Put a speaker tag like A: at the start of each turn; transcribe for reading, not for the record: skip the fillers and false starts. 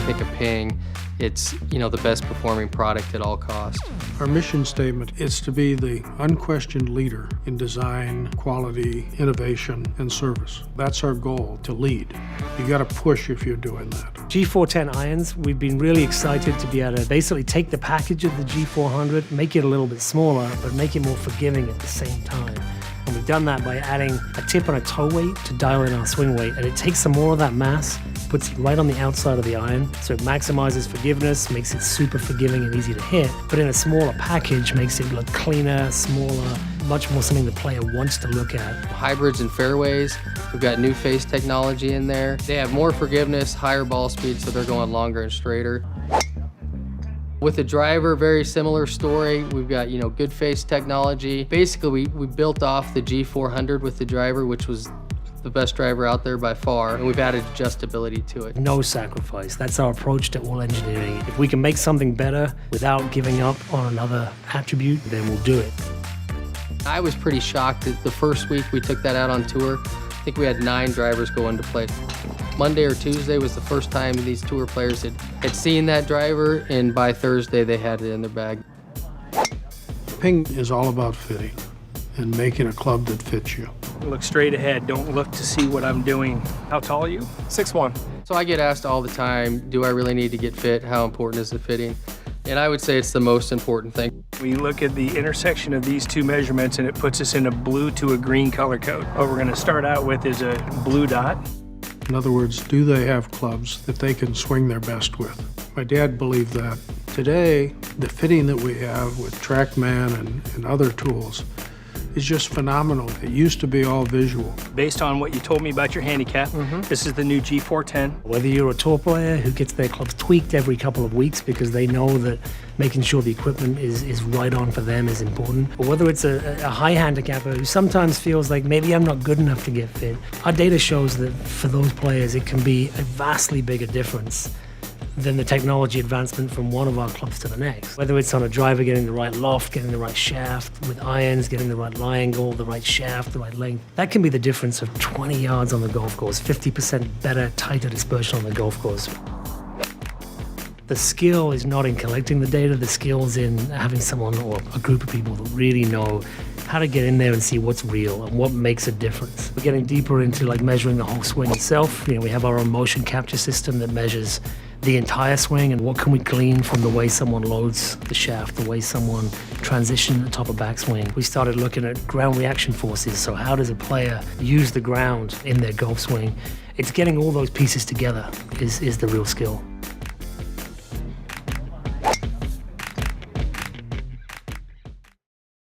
A: think of Ping, it's, you know, the best performing product at all costs.
B: Our mission statement is to be the unquestioned leader in design, quality, innovation, and service. That's our goal, to lead. You got to push if you're doing that.
C: G410 irons, we've been really excited to be able to basically take the package of the G400, make it a little bit smaller, but make it more forgiving at the same time. And we've done that by adding a tip and a toe weight to dial in our swing weight, and it takes some more of that mass, puts it right on the outside of the iron, so it maximizes forgiveness, makes it super forgiving and easy to hit, but in a smaller package makes it look cleaner, smaller, much more something the player wants to look at.
A: Hybrids and fairways, we've got new face technology in there. They have more forgiveness, higher ball speed, so they're going longer and straighter. With the driver, very similar story. We've got, you know, good face technology. Basically, we built off the G400 with the driver, which was the best driver out there by far, and we've added adjustability to it.
C: No sacrifice. That's our approach to all engineering. If we can make something better without giving up on another attribute, then we'll do it.
A: I was pretty shocked that the first week we took that out on tour, I think we had 9 drivers go into play. Monday or Tuesday was the first time these tour players had seen that driver, and by Thursday they had it in their bag.
B: Ping is all about fitting and making a club that fits you.
D: Look straight ahead, don't look to see what I'm doing. How tall are you? 6'1".
A: So I get asked all the time, do I really need to get fit? How important is the fitting? And I would say it's the most important thing.
D: We look at the intersection of these two measurements and it puts us in a blue to a green color code. What we're gonna start out with is a blue dot.
B: In other words, do they have clubs that they can swing their best with? My dad believed that. Today, the fitting that we have with TrackMan and other tools is just phenomenal. It used to be all visual.
D: Based on what you told me about your handicap, this is the new G410.
C: Whether you're a tour player who gets their clubs tweaked every couple of weeks because they know that making sure the equipment is right on for them is important, or whether it's a high handicapper who sometimes feels like maybe I'm not good enough to get fit, our data shows that for those players it can be a vastly bigger difference than the technology advancement from one of our clubs to the next. Whether it's on a driver getting the right loft, getting the right shaft, with irons getting the right lie angle, the right shaft, the right length, that can be the difference of 20 yards on the golf course, 50% better, tighter dispersion on the golf course. The skill is not in collecting the data, the skill is in having someone or a group of people that really know how to get in there and see what's real and what makes a difference. We're getting deeper into like measuring the whole swing itself. You know, we have our own motion capture system that measures the entire swing and what can we glean from the way someone loads the shaft, the way someone transitions the top of backswing. We started looking at ground reaction forces, so how does a player use the ground in their golf swing? It's getting all those pieces together is the real skill.